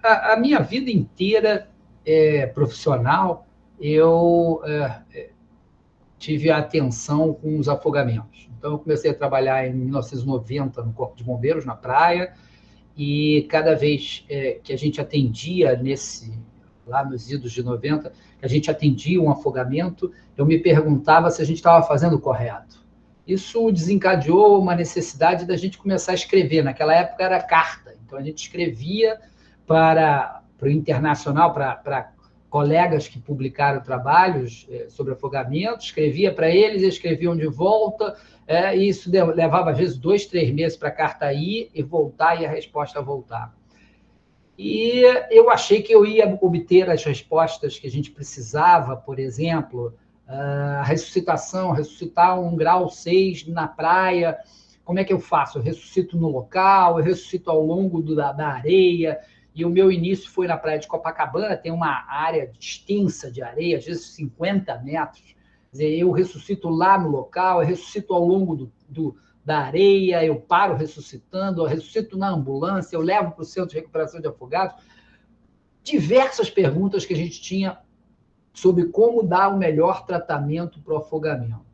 a minha vida inteira profissional, eu tive atenção com os afogamentos. Então, eu comecei a trabalhar em 1990 no Corpo de Bombeiros, na praia, e cada vez que a gente atendia lá nos idos de 90, que a gente atendia um afogamento, eu me perguntava se a gente estava fazendo o correto. Isso desencadeou uma necessidade da gente começar a escrever. Naquela época era carta, então a gente escrevia para o internacional, para colegas que publicaram trabalhos sobre afogamento, escrevia para eles, eles escreviam de volta, e isso levava, às vezes, 2, 3 meses para a carta ir e voltar, e a resposta voltar. E eu achei que eu ia obter as respostas que a gente precisava, por exemplo, a ressuscitação, ressuscitar um grau 6 na praia, como é que eu faço? Eu ressuscito no local, eu ressuscito ao longo da areia, e o meu início foi na praia de Copacabana, tem uma área extensa de areia, às vezes 50 metros, quer dizer, eu ressuscito lá no local, eu ressuscito ao longo da areia, eu paro ressuscitando, eu ressuscito na ambulância, eu levo para o centro de recuperação de afogados. Diversas perguntas que a gente tinha sobre como dar o melhor tratamento para o afogamento.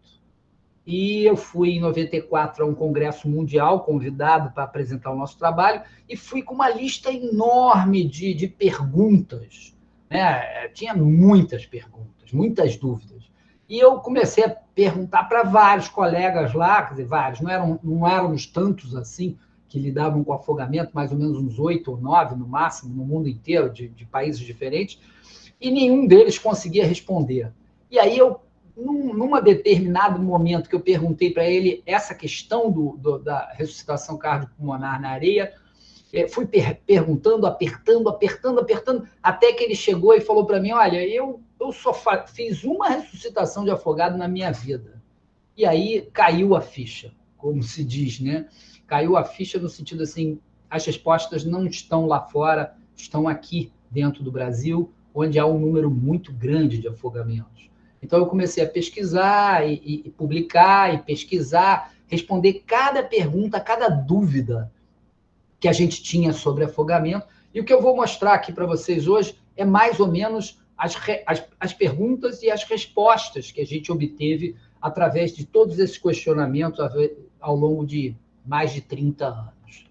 E eu fui, em 94, a um congresso mundial, convidado para apresentar o nosso trabalho, e fui com uma lista enorme de perguntas. Né? Tinha muitas perguntas, muitas dúvidas. E eu comecei a perguntar para vários colegas lá, quer dizer, vários, não éramos tantos assim, que lidavam com afogamento, mais ou menos uns 8 ou 9 no máximo, no mundo inteiro, de países diferentes, e nenhum deles conseguia responder. E aí eu, num determinado momento que eu perguntei para ele essa questão da ressuscitação cardiopulmonar na areia, fui perguntando, apertando, até que ele chegou e falou para mim, olha, eu só fiz uma ressuscitação de afogado na minha vida. E aí caiu a ficha, como se diz, né? Caiu a ficha no sentido assim, as respostas não estão lá fora, estão aqui dentro do Brasil, onde há um número muito grande de afogamentos. Então, eu comecei a pesquisar e publicar, e pesquisar, responder cada pergunta, cada dúvida que a gente tinha sobre afogamento. E o que eu vou mostrar aqui para vocês hoje é mais ou menos as perguntas e as respostas que a gente obteve através de todos esses questionamentos ao longo de mais de 30 anos.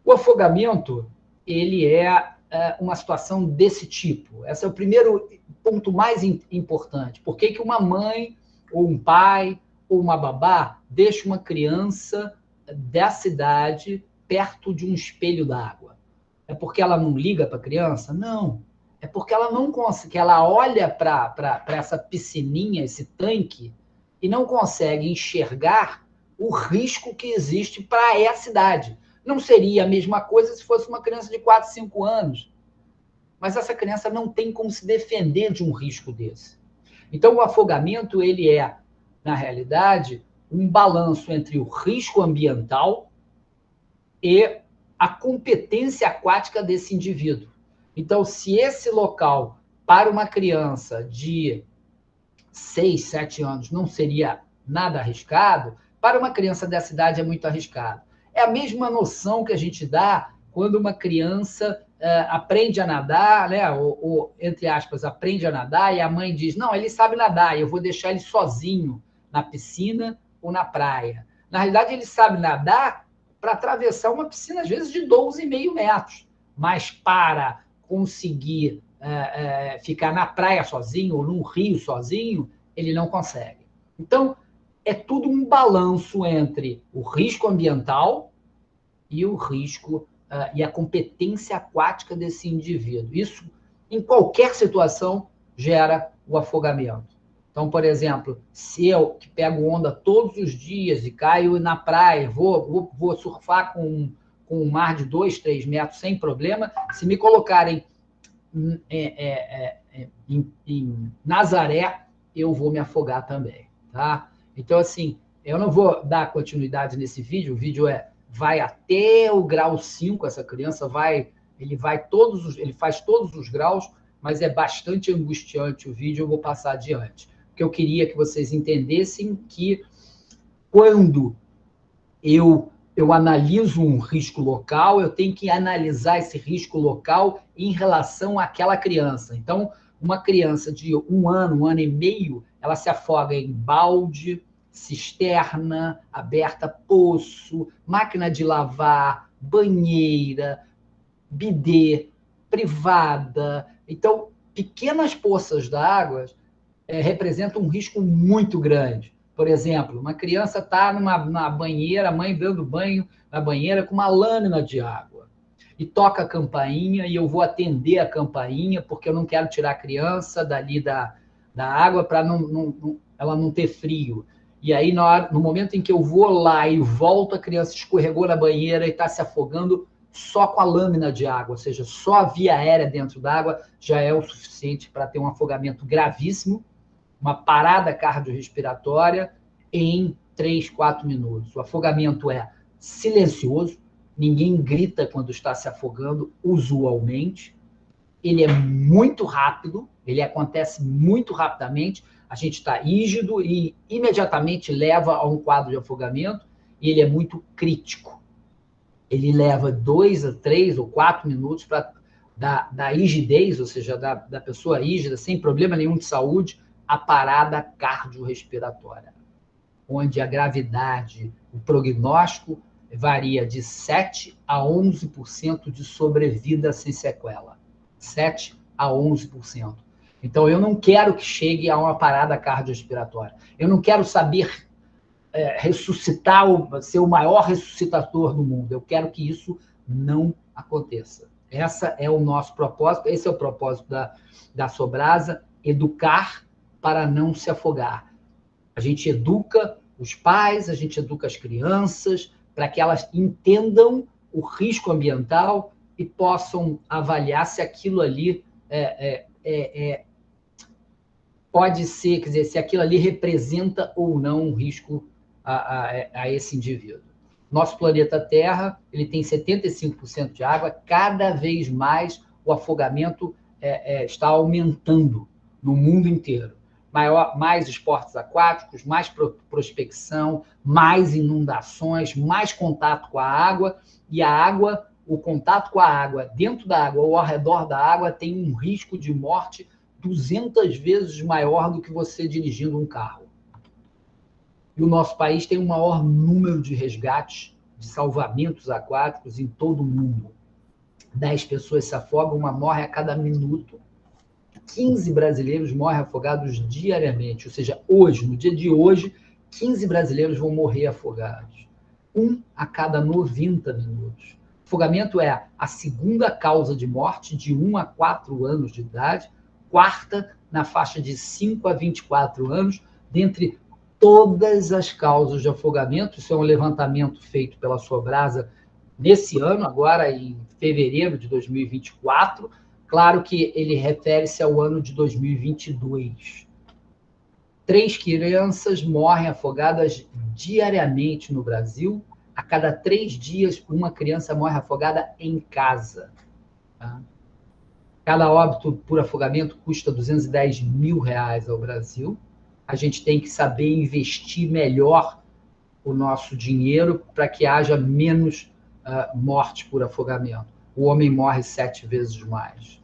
O afogamento, ele é uma situação desse tipo. Esse é o primeiro ponto mais importante. Por que uma mãe, ou um pai, ou uma babá deixa uma criança dessa idade perto de um espelho d'água? É porque ela não liga para a criança? Não. É porque ela não consegue, ela olha para essa piscininha, esse tanque, e não consegue enxergar o risco que existe para essa idade. Não seria a mesma coisa se fosse uma criança de 4, 5 anos. Mas essa criança não tem como se defender de um risco desse. Então, o afogamento, ele é, na realidade, um balanço entre o risco ambiental e a competência aquática desse indivíduo. Então, se esse local, para uma criança de 6, 7 anos, não seria nada arriscado, para uma criança dessa idade é muito arriscado. É a mesma noção que a gente dá quando uma criança aprende a nadar, né? ou, entre aspas, aprende a nadar, e a mãe diz, não, ele sabe nadar, eu vou deixar ele sozinho na piscina ou na praia. Na realidade, ele sabe nadar para atravessar uma piscina, às vezes, de 12,5 metros, mas para conseguir ficar na praia sozinho ou num rio sozinho, ele não consegue. Então, é tudo um balanço entre o risco ambiental e o risco e a competência aquática desse indivíduo. Isso, em qualquer situação, gera o afogamento. Então, por exemplo, se eu que pego onda todos os dias e caio na praia, vou surfar com um mar de 2, 3 metros sem problema, se me colocarem em Nazaré, eu vou me afogar também. Tá? Então, assim, eu não vou dar continuidade nesse vídeo, o vídeo vai até o grau 5, essa criança ele faz todos os graus, mas é bastante angustiante o vídeo, eu vou passar adiante. Porque eu queria que vocês entendessem que quando eu eu analiso um risco local, eu tenho que analisar esse risco local em relação àquela criança. Então, uma criança de 1 ano e meio, ela se afoga em balde, cisterna aberta, poço, máquina de lavar, banheira, bidê, privada. Então, pequenas poças d'água representam um risco muito grande. Por exemplo, uma criança está na banheira, a mãe dando banho na banheira com uma lâmina de água e toca a campainha e eu vou atender a campainha porque eu não quero tirar a criança dali da água para ela não ter frio. E aí, no momento em que eu vou lá e volto, a criança escorregou na banheira e está se afogando só com a lâmina de água, ou seja, só a via aérea dentro d'água já é o suficiente para ter um afogamento gravíssimo, uma parada cardiorrespiratória em 3, 4 minutos. O afogamento é silencioso, ninguém grita quando está se afogando, usualmente. Ele é muito rápido, ele acontece muito rapidamente, a gente está rígido e imediatamente leva a um quadro de afogamento, e ele é muito crítico. Ele leva 2 a 3 ou 4 minutos para da rigidez, ou seja, da pessoa rígida, sem problema nenhum de saúde, a parada cardiorrespiratória, onde a gravidade, o prognóstico varia de 7 a 11% de sobrevida sem sequela. 7 a 11%. Então, eu não quero que chegue a uma parada cardiorrespiratória. Eu não quero saber ressuscitar, ser o maior ressuscitador do mundo. Eu quero que isso não aconteça. Esse é o nosso propósito, esse é o propósito da Sobrasa, educar para não se afogar. A gente educa os pais, a gente educa as crianças, para que elas entendam o risco ambiental e possam avaliar se aquilo ali pode ser, quer dizer, se aquilo ali representa ou não um risco a esse indivíduo. Nosso planeta Terra, ele tem 75% de água, cada vez mais o afogamento está aumentando no mundo inteiro. Mais esportes aquáticos, mais prospecção, mais inundações, mais contato com a água, e o contato com a água, dentro da água ou ao redor da água, tem um risco de morte 200 vezes maior do que você dirigindo um carro. E o nosso país tem o maior número de resgates, de salvamentos aquáticos em todo o mundo. 10 pessoas se afogam, uma morre a cada minuto. 15 brasileiros morrem afogados diariamente, ou seja, hoje, no dia de hoje, 15 brasileiros vão morrer afogados. 1 a cada 90 minutos. Afogamento é a segunda causa de morte de 1 a 4 anos de idade, quarta na faixa de 5 a 24 anos, dentre todas as causas de afogamento. Isso é um levantamento feito pela Sobrasa nesse ano, agora em fevereiro de 2024. Claro que ele refere-se ao ano de 2022. 3 crianças morrem afogadas diariamente no Brasil. A cada 3 dias, uma criança morre afogada em casa. Tá? Cada óbito por afogamento custa R$210 mil ao Brasil. A gente tem que saber investir melhor o nosso dinheiro para que haja menos morte por afogamento. O homem morre 7 vezes mais.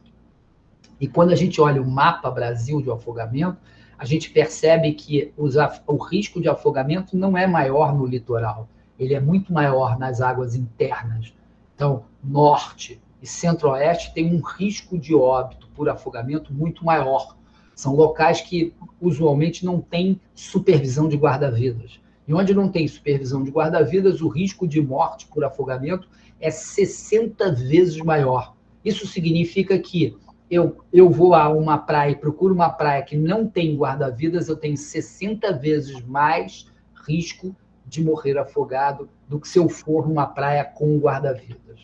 E quando a gente olha o mapa Brasil de afogamento, a gente percebe que o risco de afogamento não é maior no litoral, ele é muito maior nas águas internas. Então, norte e centro-oeste têm um risco de óbito por afogamento muito maior. São locais que usualmente não têm supervisão de guarda-vidas. E onde não tem supervisão de guarda-vidas, o risco de morte por afogamento é 60 vezes maior. Isso significa que eu vou a uma praia e procuro uma praia que não tem guarda-vidas, eu tenho 60 vezes mais risco de morrer afogado do que se eu for numa praia com guarda-vidas.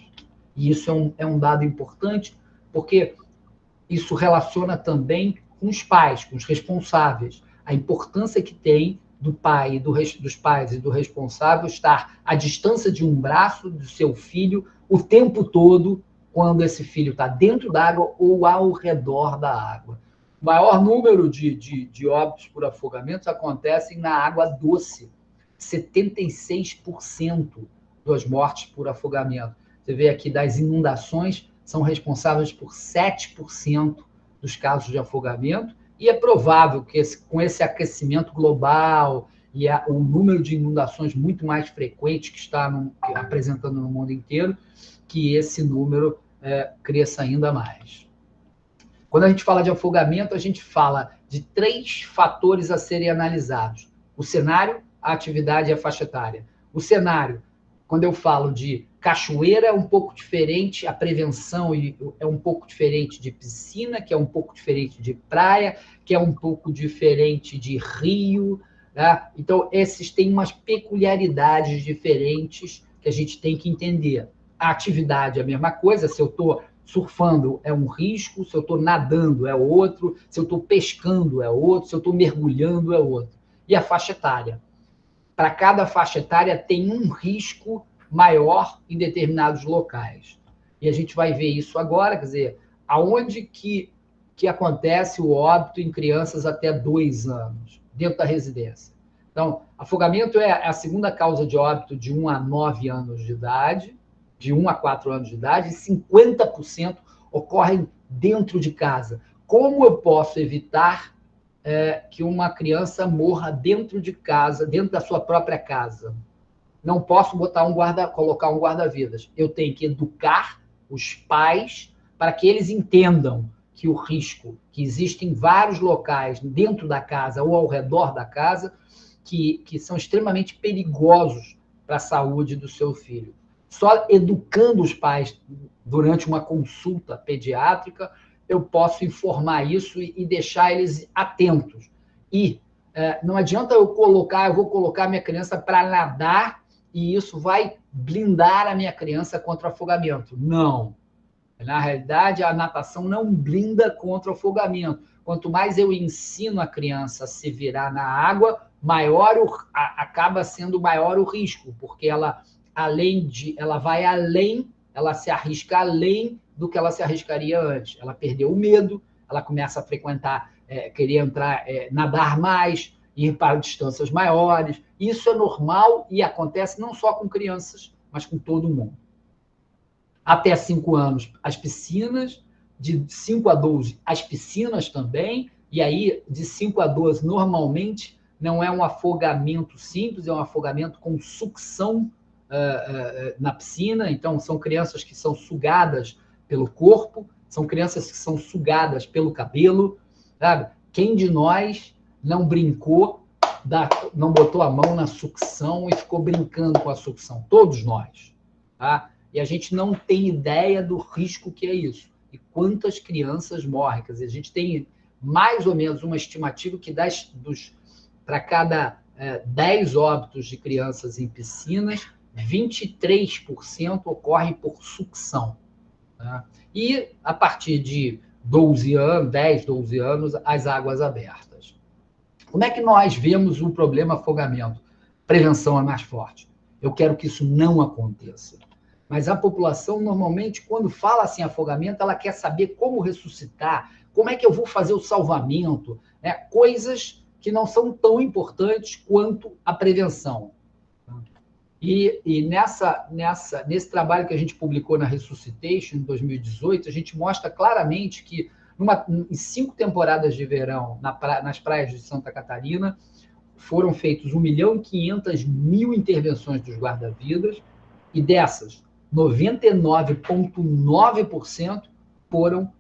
E isso é um dado importante, porque isso relaciona também com os pais, com os responsáveis. A importância que tem do pai, dos pais e do responsável estar à distância de um braço do seu filho o tempo todo, quando esse filho está dentro da água ou ao redor da água. O maior número de óbitos por afogamentos acontecem na água doce, 76%. das mortes por afogamento. Você vê aqui, das inundações, são responsáveis por 7% dos casos de afogamento, e é provável que com esse aquecimento global e o número de inundações muito mais frequente que está apresentando no mundo inteiro, que esse número cresça ainda mais. Quando a gente fala de afogamento, a gente fala de 3 fatores a serem analisados: o cenário, a atividade e a faixa etária. O cenário, quando eu falo de cachoeira, é um pouco diferente, a prevenção é um pouco diferente de piscina, que é um pouco diferente de praia, que é um pouco diferente de rio, né? Então, esses têm umas peculiaridades diferentes que a gente tem que entender. A atividade é a mesma coisa, se eu estou surfando é um risco, se eu estou nadando é outro, se eu estou pescando é outro, se eu estou mergulhando é outro. E a faixa etária? Para cada faixa etária tem um risco maior em determinados locais. E a gente vai ver isso agora, quer dizer, aonde que acontece o óbito em crianças até 2 anos, dentro da residência. Então, afogamento é a segunda causa de óbito de 1 a 9 anos de idade, de 1 a 4 anos de idade, e 50% ocorrem dentro de casa. Como eu posso evitar que uma criança morra dentro de casa, dentro da sua própria casa? Não posso colocar um guarda-vidas. Eu tenho que educar os pais para que eles entendam que o risco, que existe em vários locais dentro da casa ou ao redor da casa, que são extremamente perigosos para a saúde do seu filho. Só educando os pais durante uma consulta pediátrica, eu posso informar isso e deixar eles atentos. E não adianta eu vou colocar minha criança para nadar e isso vai blindar a minha criança contra o afogamento. Não. Na realidade, a natação não blinda contra o afogamento. Quanto mais eu ensino a criança a se virar na água, acaba sendo maior o risco, porque ela se arrisca além do que ela se arriscaria antes. Ela perdeu o medo, ela começa a frequentar, querer entrar, nadar mais, ir para distâncias maiores. Isso é normal e acontece não só com crianças, mas com todo mundo. Até 5 anos, as piscinas, de 5 a 12, as piscinas também, e aí, de 5 a 12, normalmente, não é um afogamento simples, é um afogamento com sucção na piscina. Então, são crianças que são sugadas pelo corpo, são crianças que são sugadas pelo cabelo, sabe? Quem de nós não brincou, não botou a mão na sucção e ficou brincando com a sucção? Todos nós, tá? E a gente não tem ideia do risco que é isso. E quantas crianças morrem. Quer dizer, a gente tem mais ou menos uma estimativa que para cada 10 óbitos de crianças em piscinas, 23% ocorrem por sucção. Tá? E a partir de 10, 12 anos, as águas abertas. Como é que nós vemos o problema afogamento? Prevenção é mais forte. Eu quero que isso não aconteça. Mas a população, normalmente, quando fala assim afogamento, ela quer saber como ressuscitar, como é que eu vou fazer o salvamento, né? Coisas que não são tão importantes quanto a prevenção. E nesse trabalho que a gente publicou na Resuscitation, em 2018, a gente mostra claramente que em 5 temporadas de verão nas praias de Santa Catarina, foram feitas 1.500.000 intervenções dos guarda-vidas, e dessas, 99,9% foram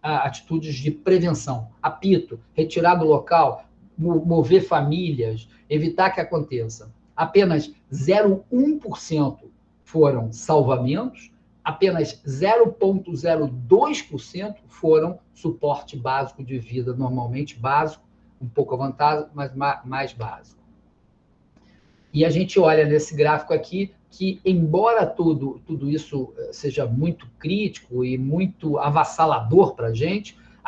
atitudes de prevenção. Apito, retirar do local, mover famílias, evitar que aconteça. Apenas 0,1% foram salvamentos, apenas 0,02% foram suporte básico de vida, normalmente básico, um pouco avançado, mas mais básico. E a gente olha nesse gráfico aqui que, embora tudo isso seja muito crítico e muito avassalador para a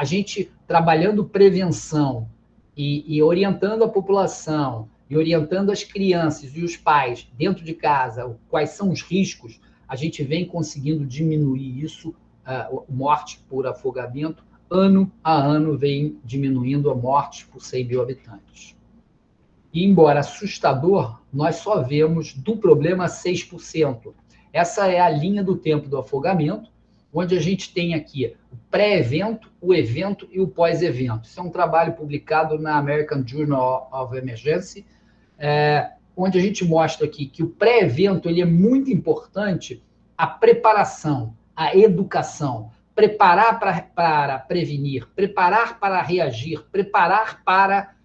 gente trabalhando prevenção e orientando a população, e orientando as crianças e os pais dentro de casa, quais são os riscos, a gente vem conseguindo diminuir isso, morte por afogamento, ano a ano vem diminuindo a morte por 100 mil habitantes. E, embora assustador, nós só vemos do problema 6%. Essa é a linha do tempo do afogamento, onde a gente tem aqui o pré-evento, o evento e o pós-evento. Isso é um trabalho publicado na American Journal of Emergency, onde a gente mostra aqui que o pré-evento ele é muito importante, a preparação, a educação, preparar para prevenir, preparar para reagir, preparar para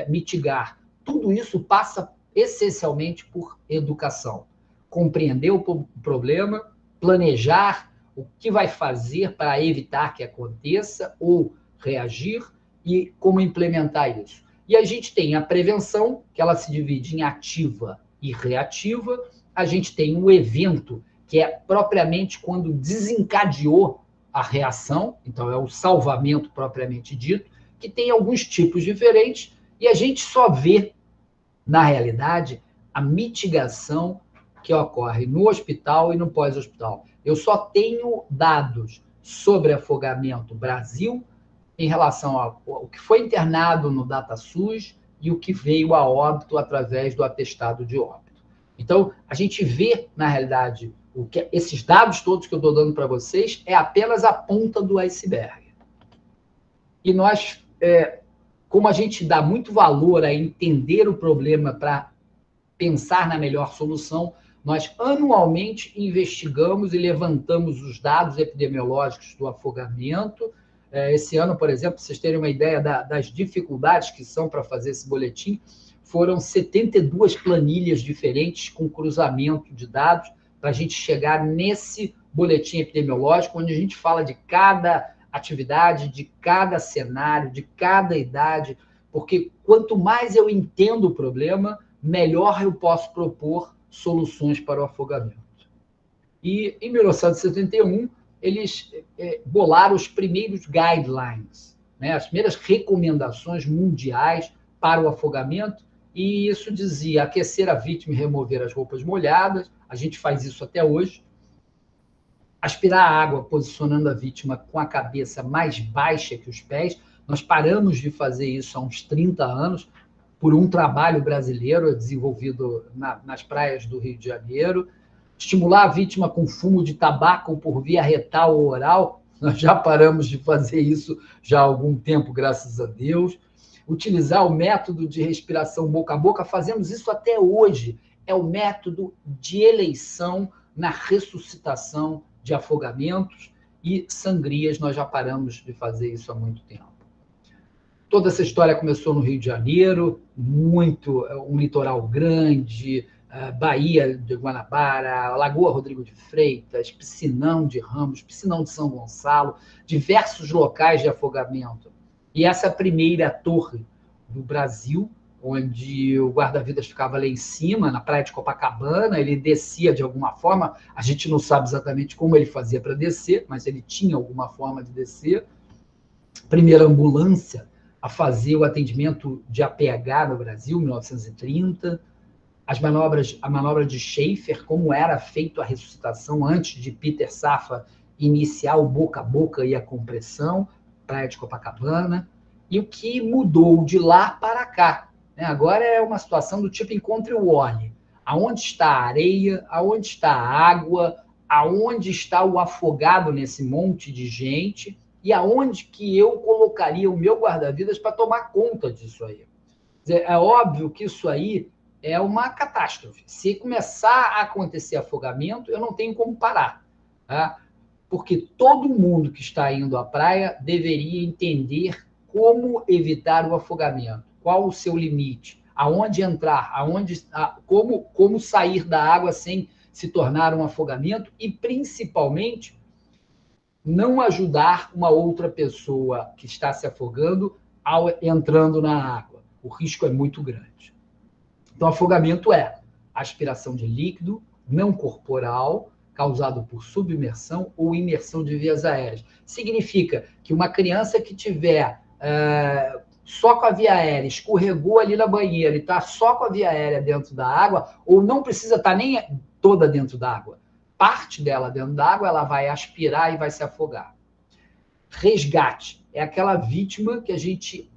mitigar. Tudo isso passa essencialmente por educação. Compreender o problema, planejar o que vai fazer para evitar que aconteça ou reagir e como implementar isso. E a gente tem a prevenção, que ela se divide em ativa e reativa. A gente tem o evento, que é propriamente quando desencadeou a reação, então é o salvamento propriamente dito, que tem alguns tipos diferentes, e a gente só vê, na realidade, a mitigação que ocorre no hospital e no pós-hospital. Eu só tenho dados sobre afogamento Brasil em relação ao que foi internado no DataSUS e o que veio a óbito através do atestado de óbito. Então, a gente vê, na realidade, esses dados todos que eu estou dando para vocês é apenas a ponta do iceberg. E nós, como a gente dá muito valor a entender o problema para pensar na melhor solução, nós anualmente investigamos e levantamos os dados epidemiológicos do afogamento. Esse ano, por exemplo, para vocês terem uma ideia das dificuldades que são para fazer esse boletim, foram 72 planilhas diferentes com cruzamento de dados para a gente chegar nesse boletim epidemiológico, onde a gente fala de cada atividade, de cada cenário, de cada idade, porque quanto mais eu entendo o problema, melhor eu posso propor soluções para o afogamento. E em 1971, eles bolaram os primeiros guidelines, né, as primeiras recomendações mundiais para o afogamento, e isso dizia aquecer a vítima e remover as roupas molhadas. A gente faz isso até hoje. Aspirar a água posicionando a vítima com a cabeça mais baixa que os pés. Nós paramos de fazer isso há uns 30 anos, por um trabalho brasileiro desenvolvido nas praias do Rio de Janeiro. Estimular a vítima com fumo de tabaco por via retal ou oral. Nós já paramos de fazer isso já há algum tempo, graças a Deus. Utilizar o método de respiração boca a boca, fazemos isso até hoje. É o método de eleição na ressuscitação de afogamentos e sangrias. Nós já paramos de fazer isso há muito tempo. Toda essa história começou no Rio de Janeiro, um litoral grande, Baía de Guanabara, Lagoa Rodrigo de Freitas, Piscinão de Ramos, Piscinão de São Gonçalo, diversos locais de afogamento. E essa primeira torre do Brasil, onde o guarda-vidas ficava lá em cima, na praia de Copacabana, ele descia de alguma forma, a gente não sabe exatamente como ele fazia para descer, mas ele tinha alguma forma de descer. Primeira ambulância a fazer o atendimento de APH no Brasil, 1930. A manobra de Schaefer, como era feito a ressuscitação antes de Peter Safra iniciar o boca a boca e a compressão, praia de Copacabana, e o que mudou de lá para cá. Agora é uma situação do tipo encontre o Wally. Aonde está a areia, aonde está a água, aonde está o afogado nesse monte de gente, e aonde que eu colocaria o meu guarda-vidas para tomar conta disso aí. É óbvio que isso aí é uma catástrofe. Se começar a acontecer afogamento, eu não tenho como parar, tá? Porque todo mundo que está indo à praia deveria entender como evitar o afogamento, qual o seu limite, aonde entrar, como sair da água sem se tornar um afogamento e, principalmente, não ajudar uma outra pessoa que está se afogando entrando na água. O risco é muito grande. Então, afogamento é aspiração de líquido não corporal, causado por submersão ou imersão de vias aéreas. Significa que uma criança que tiver só com a via aérea, escorregou ali na banheira e está só com a via aérea dentro da água, ou não precisa estar nem toda dentro da água, parte dela dentro da água, ela vai aspirar e vai se afogar. Resgate é aquela vítima que a gente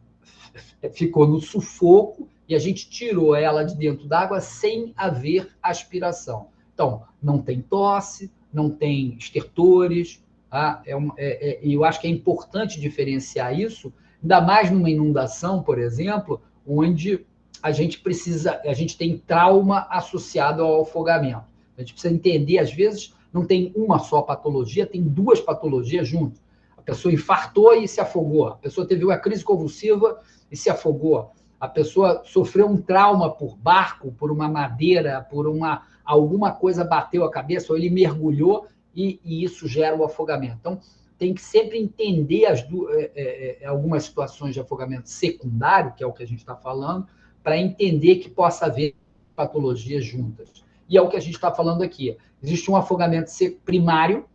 ficou no sufoco e a gente tirou ela de dentro d'água sem haver aspiração. Então, não tem tosse, não tem estertores, tá? E eu acho que é importante diferenciar isso, ainda mais numa inundação, por exemplo, onde a gente tem trauma associado ao afogamento. A gente precisa entender, às vezes, não tem uma só patologia, tem duas patologias juntas. A pessoa infartou e se afogou. A pessoa teve uma crise convulsiva e se afogou. A pessoa sofreu um trauma por barco, por uma madeira, alguma coisa bateu a cabeça, ou ele mergulhou e isso gera o afogamento. Então, tem que sempre entender algumas situações de afogamento secundário, que é o que a gente está falando, para entender que possa haver patologias juntas. E é o que a gente está falando aqui. Existe um afogamento primário,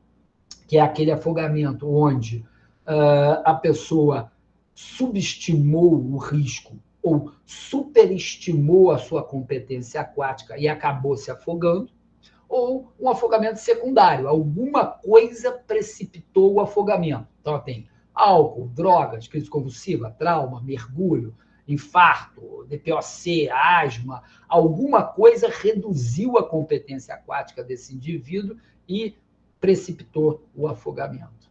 que é aquele afogamento onde a pessoa subestimou o risco ou superestimou a sua competência aquática e acabou se afogando, ou um afogamento secundário, alguma coisa precipitou o afogamento. Então, tem álcool, drogas, crise convulsiva, trauma, mergulho, infarto, DPOC, asma, alguma coisa reduziu a competência aquática desse indivíduo e precipitou o afogamento.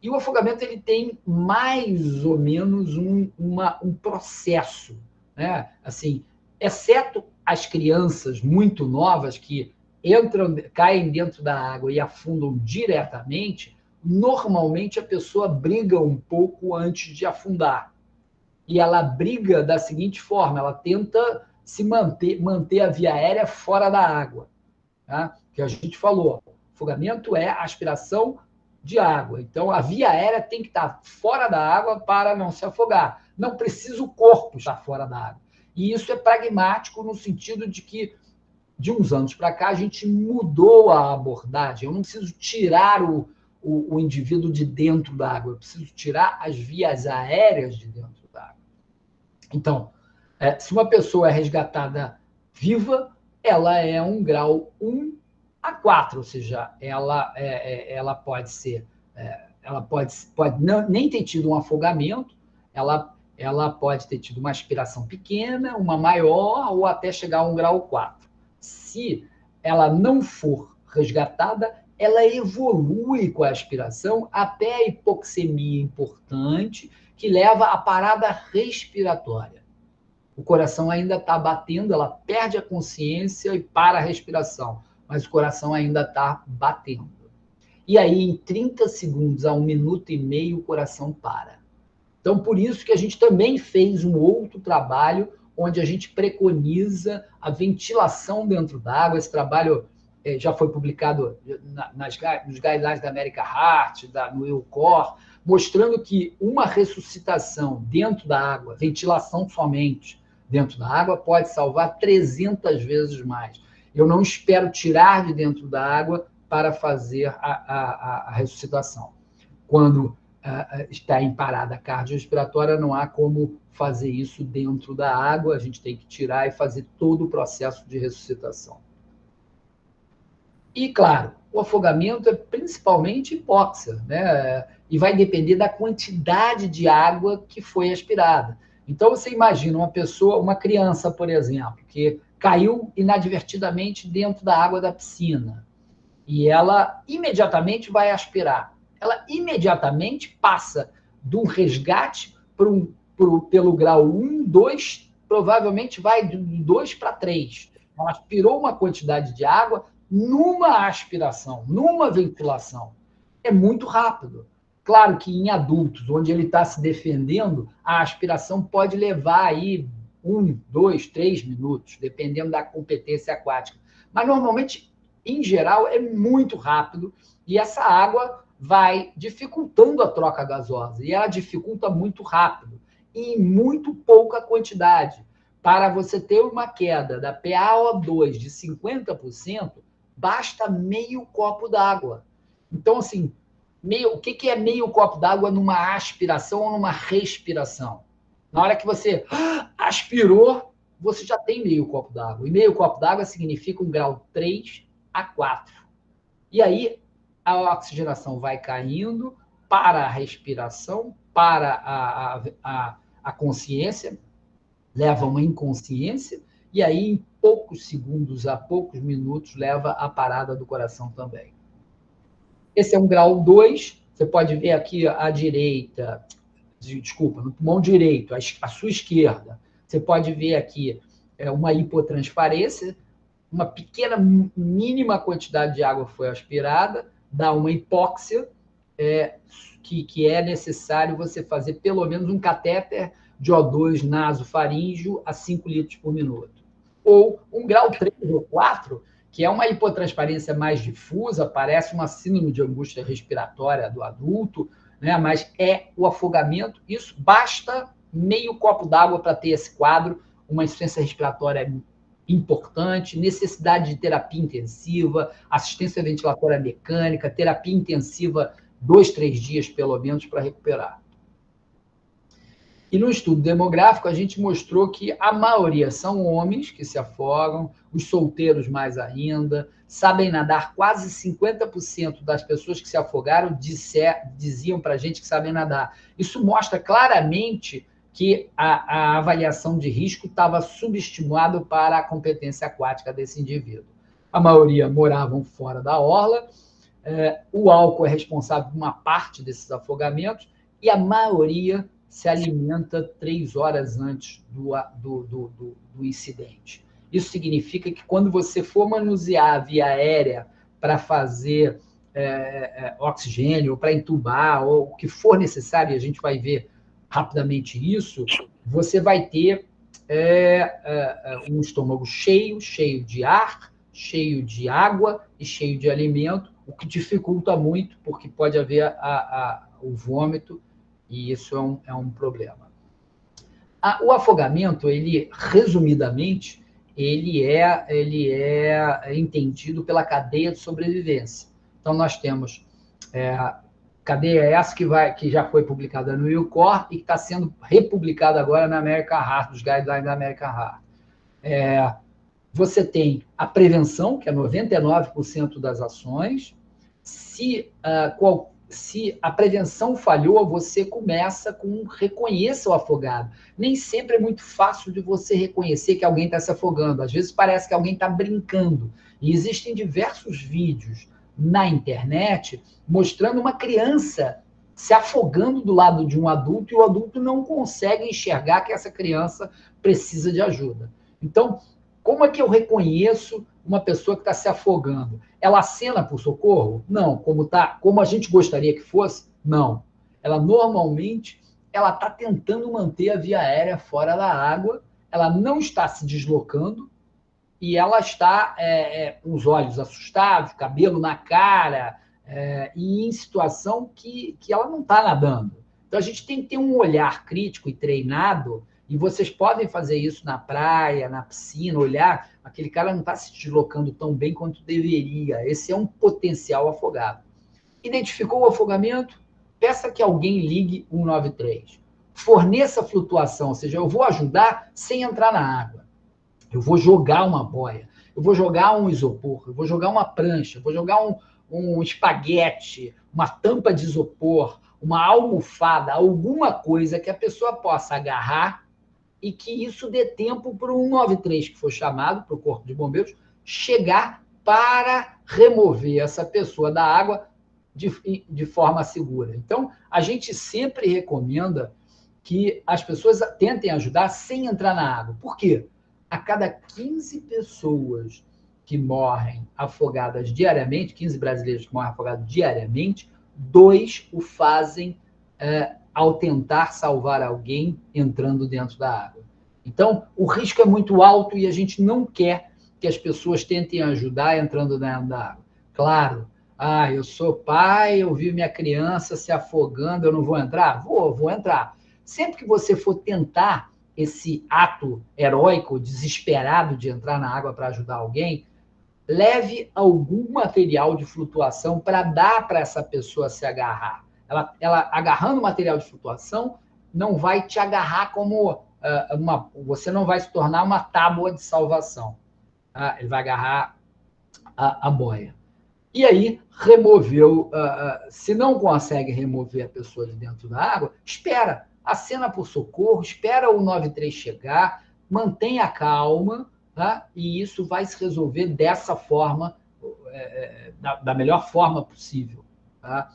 E o afogamento ele tem mais ou menos um processo, né? Assim, exceto as crianças muito novas que caem dentro da água e afundam diretamente, normalmente a pessoa briga um pouco antes de afundar. E ela briga da seguinte forma: ela tenta manter a via aérea fora da água. Tá? Que a gente falou, afogamento é aspiração de água. Então, a via aérea tem que estar fora da água para não se afogar. Não precisa o corpo estar fora da água. E isso é pragmático no sentido de que, de uns anos para cá, a gente mudou a abordagem. Eu não preciso tirar o indivíduo de dentro da água, eu preciso tirar as vias aéreas de dentro da água. Então, se uma pessoa é resgatada viva, ela é um grau 1 a 4, ou seja, ela pode ser, ela pode não, nem ter tido um afogamento, ela pode ter tido uma aspiração pequena, uma maior, ou até chegar a um grau 4. Se ela não for resgatada, ela evolui com a aspiração até a hipoxemia importante, que leva à parada respiratória. O coração ainda está batendo, ela perde a consciência e para a respiração, mas o coração ainda está batendo. E aí, em 30 segundos a 1 minuto e meio, o coração para. Então, por isso que a gente também fez um outro trabalho, onde a gente preconiza a ventilação dentro d'água. Esse trabalho já foi publicado nos guidelines da American Heart, no EUCOR, mostrando que uma ressuscitação dentro da água, ventilação somente dentro da água, pode salvar 300 vezes mais. Eu não espero tirar de dentro da água para fazer a ressuscitação. Quando está em parada cardiorrespiratória, não há como fazer isso dentro da água, a gente tem que tirar e fazer todo o processo de ressuscitação. E, claro, o afogamento é principalmente hipóxia, né? E vai depender da quantidade de água que foi aspirada. Então, você imagina uma criança, por exemplo, que caiu inadvertidamente dentro da água da piscina e ela imediatamente vai aspirar. Ela imediatamente passa de um resgate pelo grau 1, 2, provavelmente vai de 2 para 3. Ela aspirou uma quantidade de água numa aspiração, numa ventilação. É muito rápido. Claro que em adultos, onde ele está se defendendo, a aspiração pode levar aí 1, 2, 3 minutos, dependendo da competência aquática. Mas, normalmente, em geral, é muito rápido e essa água vai dificultando a troca gasosa. E ela dificulta muito rápido e em muito pouca quantidade. Para você ter uma queda da PaO2 de 50%, basta meio copo d'água. Então, assim, o que é meio copo d'água numa aspiração ou numa respiração? Na hora que você aspirou, você já tem meio copo d'água. E meio copo d'água significa um grau 3 a 4. E aí, a oxigenação vai caindo para a respiração, para a consciência, leva a uma inconsciência, e aí, em poucos segundos a poucos minutos, leva à parada do coração também. Esse é um grau 2, você pode ver aqui à direita, desculpa, no pulmão direito, à sua esquerda, você pode ver aqui uma hipotransparência, uma pequena, mínima quantidade de água foi aspirada, dá uma hipóxia, que é necessário você fazer pelo menos um catéter de O2 nasofaríngeo a 5 litros por minuto. Ou um grau 3 ou 4, que é uma hipotransparência mais difusa, parece uma síndrome de angústia respiratória do adulto, né? Mas é o afogamento. Isso basta meio copo d'água para ter esse quadro, uma insuficiência respiratória importante, necessidade de terapia intensiva, assistência ventilatória mecânica, terapia intensiva 2, 3 dias, pelo menos, para recuperar. E no estudo demográfico, a gente mostrou que a maioria são homens que se afogam, os solteiros mais ainda, sabem nadar. Quase 50% das pessoas que se afogaram diziam para a gente que sabem nadar. Isso mostra claramente que a avaliação de risco estava subestimada para a competência aquática desse indivíduo. A maioria moravam fora da orla, o álcool é responsável por uma parte desses afogamentos, e a maioria se alimenta 3 horas antes do incidente. Isso significa que quando você for manusear a via aérea para fazer oxigênio, ou para entubar, ou o que for necessário, e a gente vai ver rapidamente isso, você vai ter um estômago cheio de ar, cheio de água e cheio de alimento, o que dificulta muito, porque pode haver o vômito, e isso é um problema. O afogamento, ele, resumidamente, ele é entendido pela cadeia de sobrevivência. Então, nós temos cadeia essa que já foi publicada no IUCOR e que está sendo republicada agora na American Heart, dos guidelines da American Heart. Você tem a prevenção, que é 99% das ações. Se a prevenção falhou, você começa com reconheça o afogado. Nem sempre é muito fácil de você reconhecer que alguém está se afogando. Às vezes parece que alguém está brincando. E existem diversos vídeos na internet mostrando uma criança se afogando do lado de um adulto e o adulto não consegue enxergar que essa criança precisa de ajuda. Então, como é que eu reconheço uma pessoa que está se afogando? Ela acena por socorro? Não. Como a gente gostaria que fosse? Não. Ela normalmente está tentando manter a via aérea fora da água, ela não está se deslocando e ela está com os olhos assustados, cabelo na cara, e em situação que ela não está nadando. Então, a gente tem que ter um olhar crítico e treinado. E vocês podem fazer isso na praia, na piscina, olhar, aquele cara não está se deslocando tão bem quanto deveria. Esse é um potencial afogado. Identificou o afogamento? Peça que alguém ligue 193. Forneça flutuação, ou seja, eu vou ajudar sem entrar na água. Eu vou jogar uma boia, eu vou jogar um isopor, eu vou jogar uma prancha, eu vou jogar um espaguete, uma tampa de isopor, uma almofada, alguma coisa que a pessoa possa agarrar e que isso dê tempo para o 193, que foi chamado para o Corpo de Bombeiros, chegar para remover essa pessoa da água de forma segura. Então, a gente sempre recomenda que as pessoas tentem ajudar sem entrar na água. Por quê? A cada 15 pessoas que morrem afogadas diariamente, 15 brasileiros que morrem afogados diariamente, 2 o fazem ao tentar salvar alguém entrando dentro da água. Então, o risco é muito alto e a gente não quer que as pessoas tentem ajudar entrando dentro da água. Claro, eu sou pai, eu vi minha criança se afogando, eu não vou entrar? Vou entrar. Sempre que você for tentar esse ato heróico, desesperado de entrar na água para ajudar alguém, leve algum material de flutuação para dar para essa pessoa se agarrar. Ela agarrando o material de flutuação, não vai te agarrar como você não vai se tornar uma tábua de salvação. Tá? Ele vai agarrar a boia. E aí, removeu. Se não consegue remover a pessoa de dentro da água, espera. Acena por socorro, espera o 93 chegar, mantenha a calma, tá? E isso vai se resolver dessa forma, da melhor forma possível, tá?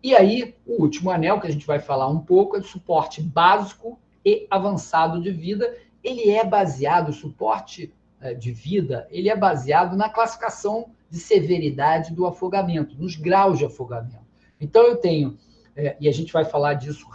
E aí, o último anel que a gente vai falar um pouco é do suporte básico e avançado de vida. Ele é baseado, o suporte de vida, ele é baseado na classificação de severidade do afogamento, nos graus de afogamento. Então, eu tenho, e a gente vai falar disso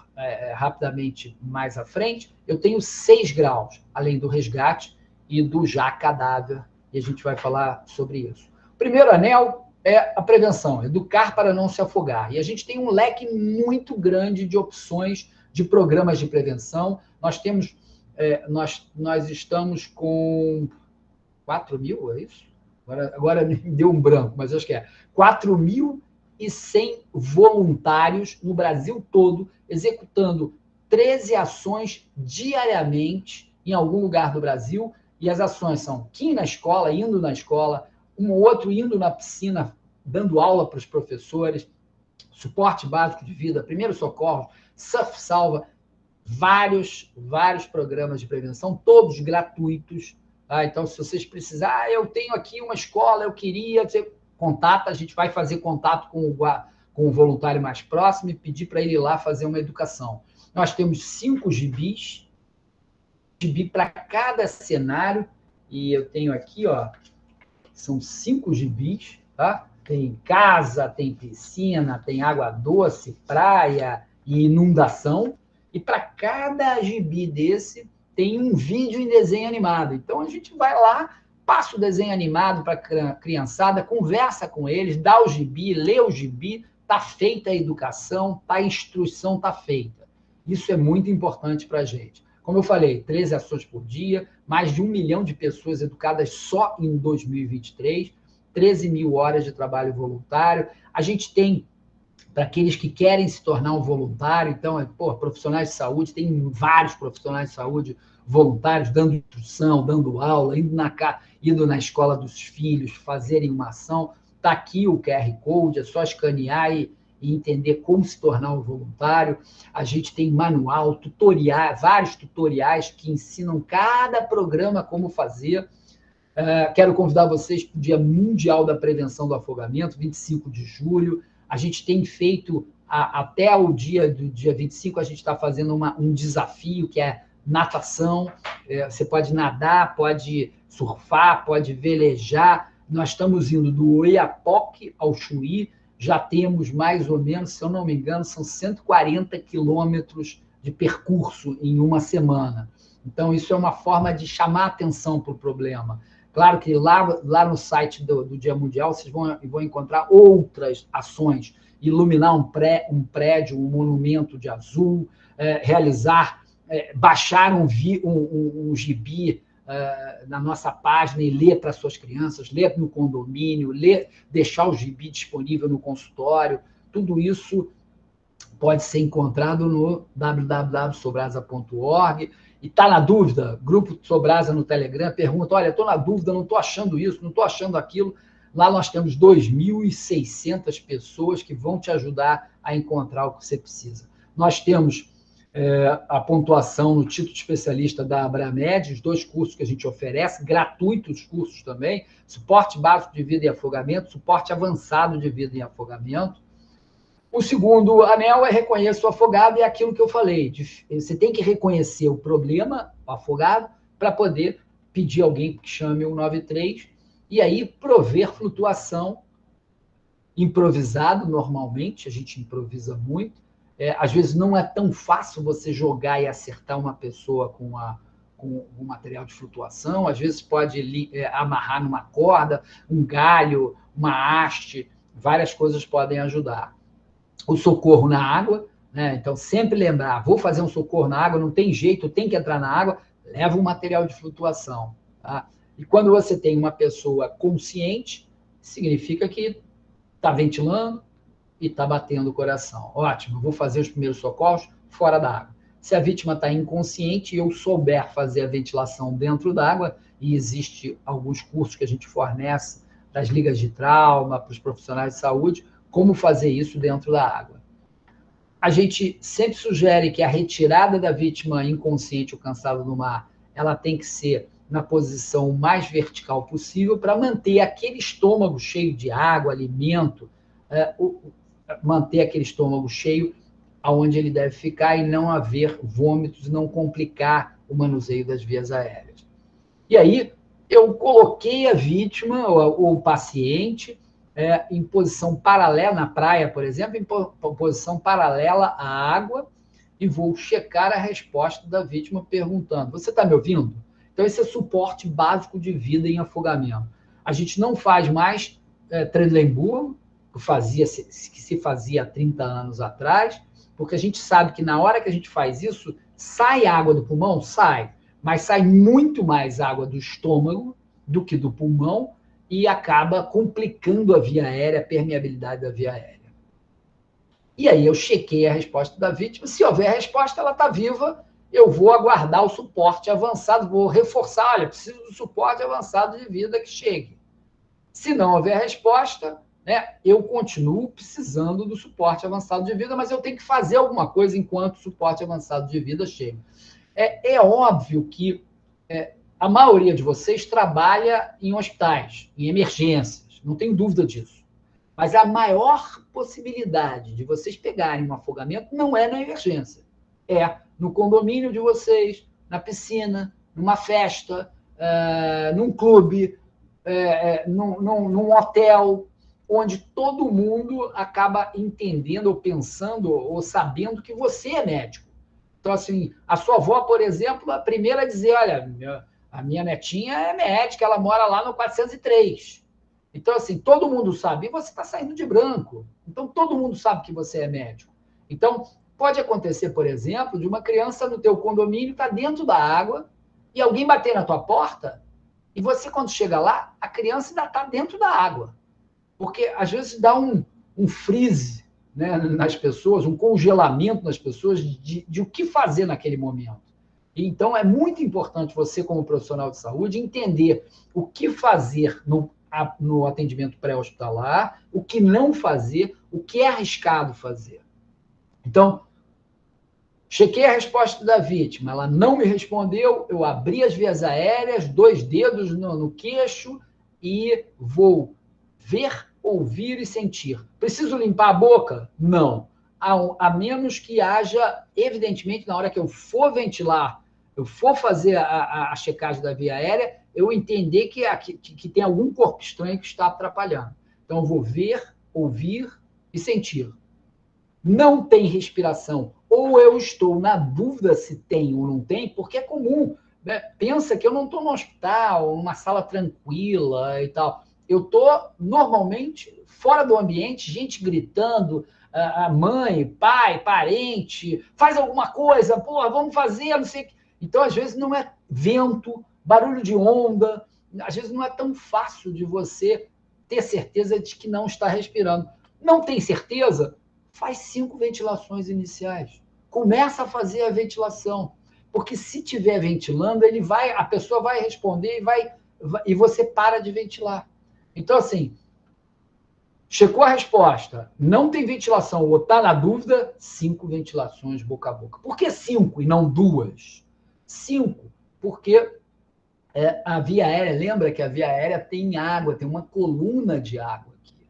rapidamente mais à frente, eu tenho 6 graus, além do resgate e do já cadáver, e a gente vai falar sobre isso. O primeiro anel é a prevenção, educar para não se afogar. E a gente tem um leque muito grande de opções de programas de prevenção. Nós temos, nós estamos com 4 mil, é isso? Agora me deu um branco, mas acho que é 4.100 voluntários no Brasil todo, executando 13 ações diariamente em algum lugar do Brasil. E as ações são quem na escola, indo na escola, um ou outro indo na piscina, dando aula para os professores, suporte básico de vida, primeiros socorros, surf salva, vários programas de prevenção, todos gratuitos. Tá? Então, se vocês precisarem, eu tenho aqui uma escola, eu queria, você contata, a gente vai fazer contato com o voluntário mais próximo e pedir para ele ir lá fazer uma educação. Nós temos 5 gibis, gibi para cada cenário, e eu tenho aqui, ó, são 5 gibis, tá? Tem casa, tem piscina, tem água doce, praia e inundação. E para cada gibi desse, tem um vídeo em desenho animado. Então, a gente vai lá, passa o desenho animado para a criançada, conversa com eles, dá o gibi, lê o gibi, está feita a educação, a instrução está feita. Isso é muito importante para a gente. Como eu falei, 13 ações por dia, mais de 1 milhão de pessoas educadas só em 2023, 13 mil horas de trabalho voluntário. A gente tem, para aqueles que querem se tornar um voluntário, então, profissionais de saúde, tem vários profissionais de saúde voluntários dando instrução, dando aula, indo na escola dos filhos, fazerem uma ação. Está aqui o QR Code, é só escanear e entender como se tornar um voluntário. A gente tem manual, tutoriais, vários tutoriais que ensinam cada programa como fazer. Quero convidar vocês para o Dia Mundial da Prevenção do Afogamento, 25 de julho. A gente tem feito, até o dia 25, a gente está fazendo um desafio, que é natação. Você pode nadar, pode surfar, pode velejar. Nós estamos indo do Oiapoque ao Chuí, já temos mais ou menos, se eu não me engano, são 140 quilômetros de percurso em uma semana. Então, isso é uma forma de chamar atenção para o problema. Claro que lá no site do Dia Mundial, vocês vão encontrar outras ações. Iluminar um prédio, um monumento de azul, baixar um gibi na nossa página e ler para suas crianças, ler no condomínio, deixar o gibi disponível no consultório. Tudo isso pode ser encontrado no www.sobrasa.org. E está na dúvida? Grupo Sobrasa no Telegram pergunta, olha, estou na dúvida, não estou achando isso, não estou achando aquilo. Lá nós temos 2.600 pessoas que vão te ajudar a encontrar o que você precisa. Nós temos a pontuação no título de especialista da Abramed, os 2 cursos que a gente oferece, gratuitos cursos também, suporte básico de vida e afogamento, suporte avançado de vida e afogamento. O segundo anel é reconhecer o afogado, e é aquilo que eu falei, você tem que reconhecer o problema, o afogado, para poder pedir alguém que chame o 193, e aí prover flutuação improvisado normalmente, a gente improvisa muito. Às vezes não é tão fácil você jogar e acertar uma pessoa com um material de flutuação, às vezes pode amarrar numa corda, um galho, uma haste, várias coisas podem ajudar. O socorro na água, né? Então sempre lembrar, vou fazer um socorro na água, não tem jeito, tem que entrar na água, leva um material de flutuação. Tá? E quando você tem uma pessoa consciente, significa que está ventilando, e está batendo o coração. Ótimo, vou fazer os primeiros socorros fora da água. Se a vítima está inconsciente e eu souber fazer a ventilação dentro da água, e existe alguns cursos que a gente fornece das ligas de trauma, para os profissionais de saúde, como fazer isso dentro da água. A gente sempre sugere que a retirada da vítima inconsciente ou cansada no mar ela tem que ser na posição mais vertical possível para manter aquele estômago cheio de água, alimento, manter aquele estômago cheio aonde ele deve ficar e não haver vômitos, não complicar o manuseio das vias aéreas. E aí, eu coloquei a vítima, ou o paciente, em posição paralela, na praia, por exemplo, em posição paralela à água, e vou checar a resposta da vítima perguntando: você está me ouvindo? Então, esse é suporte básico de vida em afogamento. A gente não faz mais Trendelenburg, que se fazia há 30 anos atrás, porque a gente sabe que na hora que a gente faz isso, sai água do pulmão? Sai, mas sai muito mais água do estômago do que do pulmão e acaba complicando a via aérea, a permeabilidade da via aérea. E aí eu chequei a resposta da vítima. Se houver resposta, ela está viva, eu vou aguardar o suporte avançado, vou reforçar, olha, preciso do suporte avançado de vida que chegue. Se não houver resposta, né, eu continuo precisando do suporte avançado de vida, mas eu tenho que fazer alguma coisa enquanto o suporte avançado de vida chega. É óbvio que a maioria de vocês trabalha em hospitais, em emergências, não tem dúvida disso. Mas a maior possibilidade de vocês pegarem um afogamento não é na emergência. É no condomínio de vocês, na piscina, numa festa, num clube, num hotel, onde todo mundo acaba entendendo, ou pensando, ou sabendo que você é médico. Então, assim, a sua avó, por exemplo, a primeira a dizer: olha, a minha netinha é médica, ela mora lá no 403. Então, assim, todo mundo sabe. E você está saindo de branco. Então, todo mundo sabe que você é médico. Então, pode acontecer, por exemplo, de uma criança no teu condomínio estar dentro da água e alguém bater na tua porta e você, quando chega lá, a criança ainda está dentro da água. Porque, às vezes, dá um freeze, né, nas pessoas, um congelamento nas pessoas de o que fazer naquele momento. Então, é muito importante você, como profissional de saúde, entender o que fazer no atendimento pré-hospitalar, o que não fazer, o que é arriscado fazer. Então, chequei a resposta da vítima, ela não me respondeu, eu abri as vias aéreas, 2 dedos no queixo e vou ver, ouvir e sentir. Preciso limpar a boca? Não. A menos que haja, evidentemente, na hora que eu for ventilar, eu for fazer a checagem da via aérea, eu entender que tem algum corpo estranho que está atrapalhando. Então, eu vou ver, ouvir e sentir. Não tem respiração, ou eu estou na dúvida se tem ou não tem, porque é comum, né? Pensa que eu não estou no hospital, numa sala tranquila e tal. Eu estou, normalmente, fora do ambiente, gente gritando, a mãe, pai, parente, faz alguma coisa, pô, vamos fazer, não sei o que. Então, às vezes, não é vento, barulho de onda, às vezes não é tão fácil de você ter certeza de que não está respirando. Não tem certeza? Faz 5 ventilações iniciais. Começa a fazer a ventilação. Porque se estiver ventilando, a pessoa vai responder e você para de ventilar. Então, assim, checou a resposta, não tem ventilação ou está na dúvida, 5 ventilações boca a boca. Por que 5 e não 2? 5, porque a via aérea, lembra que a via aérea tem água, tem uma coluna de água aqui.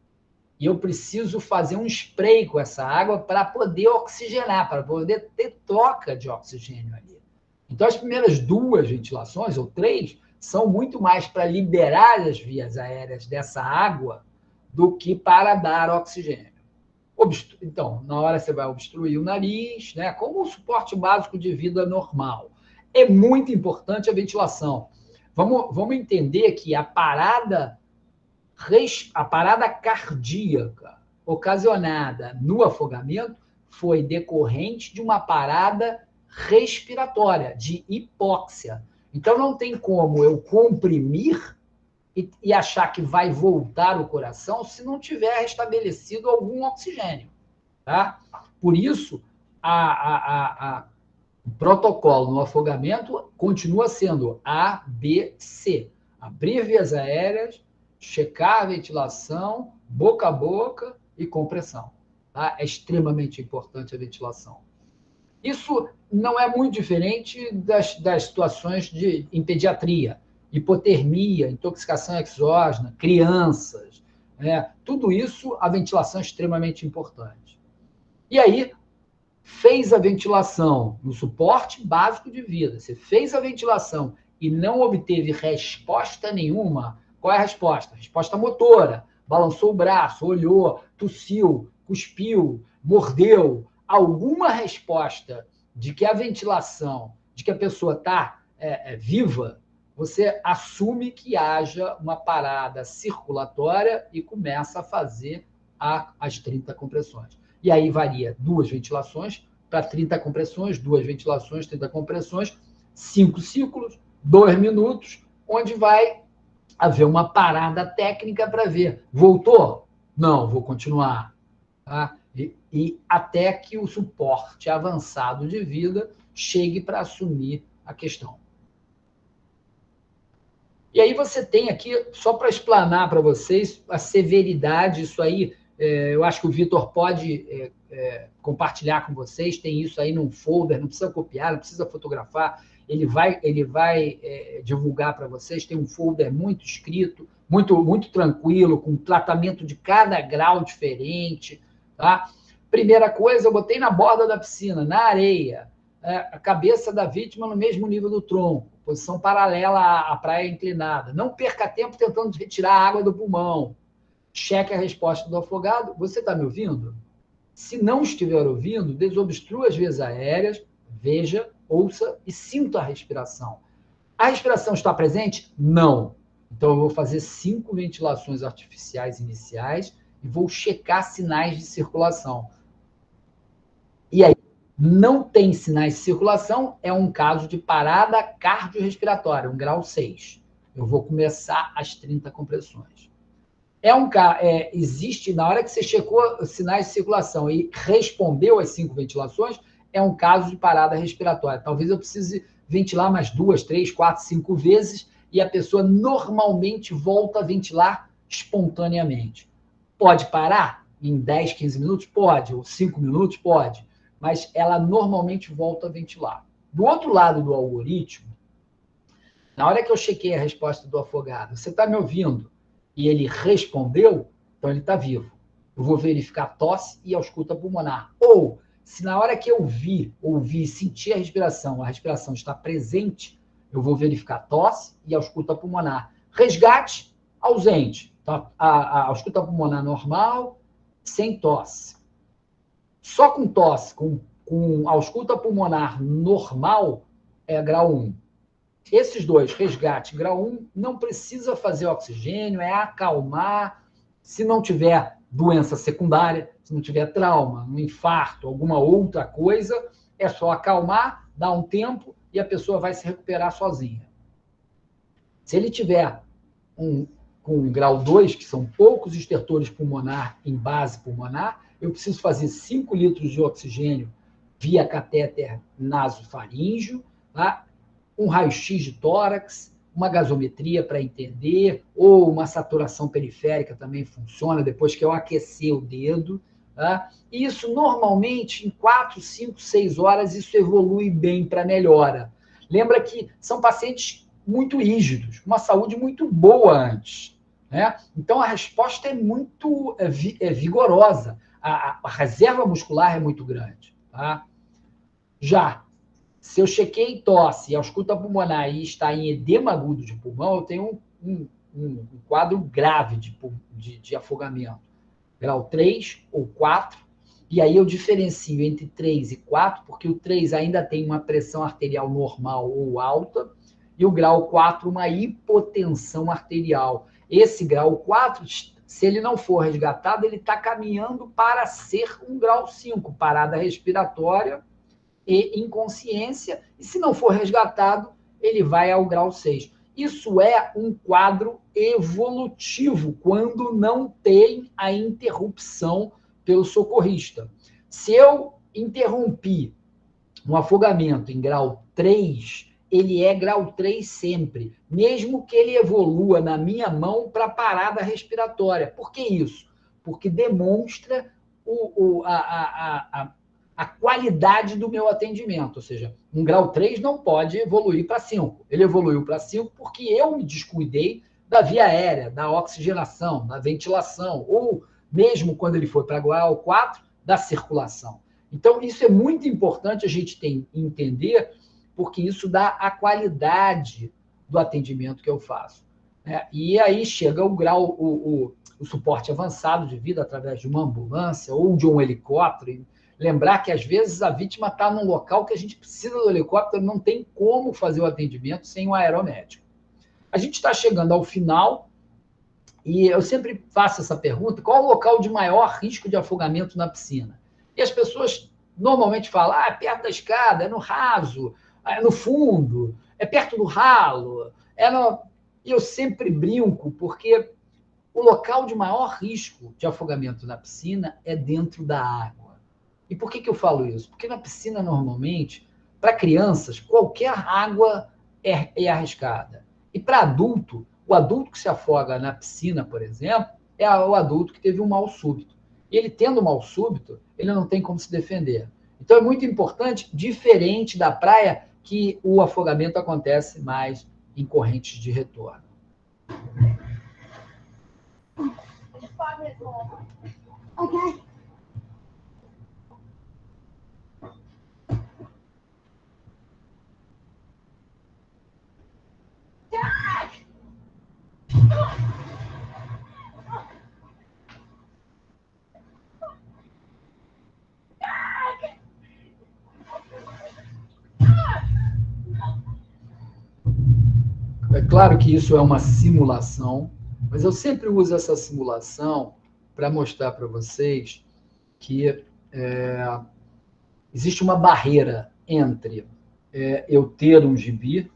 E eu preciso fazer um spray com essa água para poder oxigenar, para poder ter troca de oxigênio ali. Então, as primeiras 2 ventilações, ou 3, são muito mais para liberar as vias aéreas dessa água do que para dar oxigênio. Então, na hora você vai obstruir o nariz, né, como o suporte básico de vida normal. É muito importante a ventilação. Vamos entender que a parada cardíaca ocasionada no afogamento foi decorrente de uma parada respiratória, de hipóxia. Então, não tem como eu comprimir e achar que vai voltar o coração se não tiver restabelecido algum oxigênio. Tá? Por isso, o protocolo no afogamento continua sendo A, B, C. Abrir vias aéreas, checar a ventilação, boca a boca e compressão. Tá? É extremamente importante a ventilação. Isso não é muito diferente das situações em pediatria, hipotermia, intoxicação exógena, crianças, né? Tudo isso, a ventilação é extremamente importante. E aí, fez a ventilação no suporte básico de vida, você fez a ventilação e não obteve resposta nenhuma, qual é a resposta? Resposta motora. Balançou o braço, olhou, tossiu, cuspiu, mordeu. Alguma resposta de que a ventilação, de que a pessoa está viva, você assume que haja uma parada circulatória e começa a fazer as 30 compressões. E aí varia 2 ventilações para 30 compressões, 2 ventilações, 30 compressões, 5 ciclos, 2 minutos, onde vai haver uma parada técnica para ver. Voltou? Não, vou continuar. Tá? E até que o suporte avançado de vida chegue para assumir a questão. E aí você tem aqui, só para explanar para vocês, a severidade, isso aí, eu acho que o Vitor pode compartilhar com vocês, tem isso aí num folder, não precisa copiar, não precisa fotografar, ele vai divulgar para vocês, tem um folder muito escrito, muito tranquilo, com tratamento de cada grau diferente. Tá? Primeira coisa, eu botei na borda da piscina, na areia, a cabeça da vítima no mesmo nível do tronco, posição paralela à praia inclinada. Não perca tempo tentando retirar a água do pulmão. Cheque a resposta do afogado. Você está me ouvindo? Se não estiver ouvindo, desobstrua as vias aéreas, veja, ouça e sinta a respiração. A respiração está presente? Não. Então, eu vou fazer 5 ventilações artificiais iniciais e vou checar sinais de circulação. E aí, não tem sinais de circulação, é um caso de parada cardiorrespiratória, um grau 6. Eu vou começar as 30 compressões. Existe, na hora que você checou os sinais de circulação e respondeu às 5 ventilações, é um caso de parada respiratória. Talvez eu precise ventilar mais 2, 3, 4, 5 vezes e a pessoa normalmente volta a ventilar espontaneamente. Pode parar em 10, 15 minutos? Pode. Ou 5 minutos? Pode. Mas ela normalmente volta a ventilar. Do outro lado do algoritmo, na hora que eu chequei a resposta do afogado, você está me ouvindo? E ele respondeu, então ele está vivo. Eu vou verificar a tosse e a ausculta pulmonar. Ou, se na hora que eu ouvi e senti a respiração está presente, eu vou verificar a tosse e a ausculta pulmonar. Resgate, ausente. Então, a ausculta pulmonar normal, sem tosse. Só com tosse, com ausculta pulmonar normal, é grau 1. Esses dois, resgate, grau 1, não precisa fazer oxigênio, é acalmar. Se não tiver doença secundária, se não tiver trauma, um infarto, alguma outra coisa, é só acalmar, dar um tempo e a pessoa vai se recuperar sozinha. Se ele tiver com grau 2, que são poucos estertores pulmonar em base pulmonar, eu preciso fazer 5 litros de oxigênio via catéter nasofaríngeo, tá? Um raio-x de tórax, uma gasometria para entender, ou uma saturação periférica também funciona, depois que eu aquecer o dedo. Tá? Isso, normalmente, em 4, 5, 6 horas, isso evolui bem para melhora. Lembra que são pacientes muito rígidos, com uma saúde muito boa antes. Né? Então, a resposta é muito vigorosa. A reserva muscular é muito grande. Tá? Já, se eu chequei tosse e ausculta pulmonar e está em edema agudo de pulmão, eu tenho um quadro grave de afogamento. Grau 3 ou 4, e aí eu diferencio entre 3 e 4, porque o 3 ainda tem uma pressão arterial normal ou alta, e o grau 4, uma hipotensão arterial. Esse grau 4, se ele não for resgatado, ele está caminhando para ser um grau 5, parada respiratória e inconsciência, e se não for resgatado, ele vai ao grau 6. Isso é um quadro evolutivo, quando não tem a interrupção pelo socorrista. Se eu interrompi um afogamento em grau 3, ele é grau 3 sempre, mesmo que ele evolua na minha mão para parada respiratória. Por que isso? Porque demonstra a qualidade do meu atendimento. Ou seja, um grau 3 não pode evoluir para 5. Ele evoluiu para 5 porque eu me descuidei da via aérea, da oxigenação, da ventilação, ou mesmo quando ele foi para grau 4, da circulação. Então, isso é muito importante a gente entender, porque isso dá a qualidade do atendimento que eu faço. E aí chega o grau, o suporte avançado de vida através de uma ambulância ou de um helicóptero. Lembrar que, às vezes, a vítima está num local que a gente precisa do helicóptero, não tem como fazer o atendimento sem um aeromédico. A gente está chegando ao final e eu sempre faço essa pergunta: qual o local de maior risco de afogamento na piscina? E as pessoas normalmente falam, é perto da escada, é no raso, é no fundo, é perto do ralo. E eu sempre brinco, porque o local de maior risco de afogamento na piscina é dentro da água. E por que eu falo isso? Porque na piscina, normalmente, para crianças, qualquer água é arriscada. E para adulto, o adulto que se afoga na piscina, por exemplo, é o adulto que teve um mal súbito. E ele tendo um mal súbito, ele não tem como se defender. Então é muito importante, diferente da praia, que o afogamento acontece mais em correntes de retorno. Okay. É claro que isso é uma simulação, mas eu sempre uso essa simulação para mostrar para vocês que existe uma barreira entre eu ter um gibi,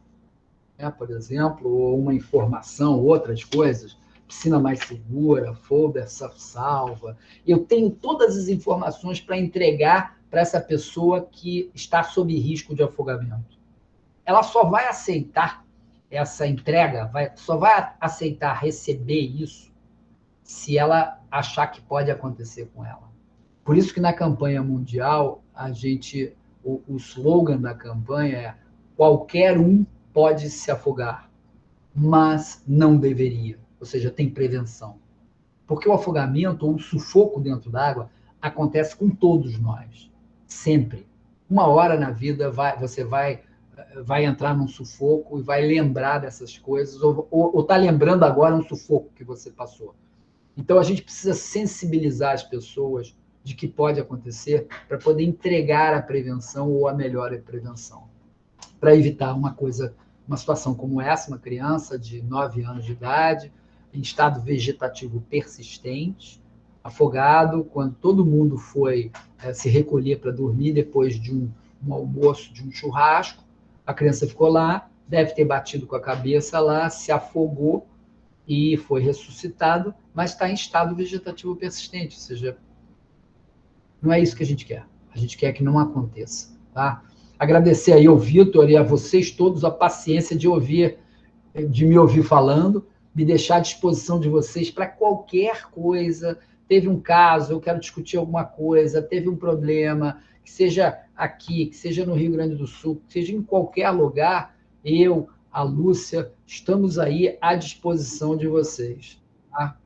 por exemplo, ou uma informação, outras coisas, piscina mais segura, folder salva. Eu tenho todas as informações para entregar para essa pessoa que está sob risco de afogamento. Ela só vai aceitar essa entrega, só vai aceitar receber isso se ela achar que pode acontecer com ela. Por isso que na campanha mundial, o slogan da campanha é: qualquer um pode se afogar, mas não deveria. Ou seja, tem prevenção. Porque o afogamento ou o sufoco dentro d'água acontece com todos nós, sempre. Uma hora na vida você vai entrar num sufoco e vai lembrar dessas coisas, ou está lembrando agora um sufoco que você passou. Então, a gente precisa sensibilizar as pessoas de que pode acontecer para poder entregar a prevenção ou a melhor prevenção. Para evitar uma situação como essa, uma criança de 9 anos de idade, em estado vegetativo persistente, afogado, quando todo mundo foi se recolher para dormir depois de um almoço, de um churrasco, a criança ficou lá, deve ter batido com a cabeça lá, se afogou e foi ressuscitado, mas está em estado vegetativo persistente, ou seja, não é isso que a gente quer. A gente quer que não aconteça, tá? Agradecer aí ao Vitor e a vocês todos a paciência de me ouvir falando, me deixar à disposição de vocês para qualquer coisa. Teve um caso, eu quero discutir alguma coisa, teve um problema, que seja aqui, que seja no Rio Grande do Sul, que seja em qualquer lugar, eu, a Lúcia, estamos aí à disposição de vocês. Tá?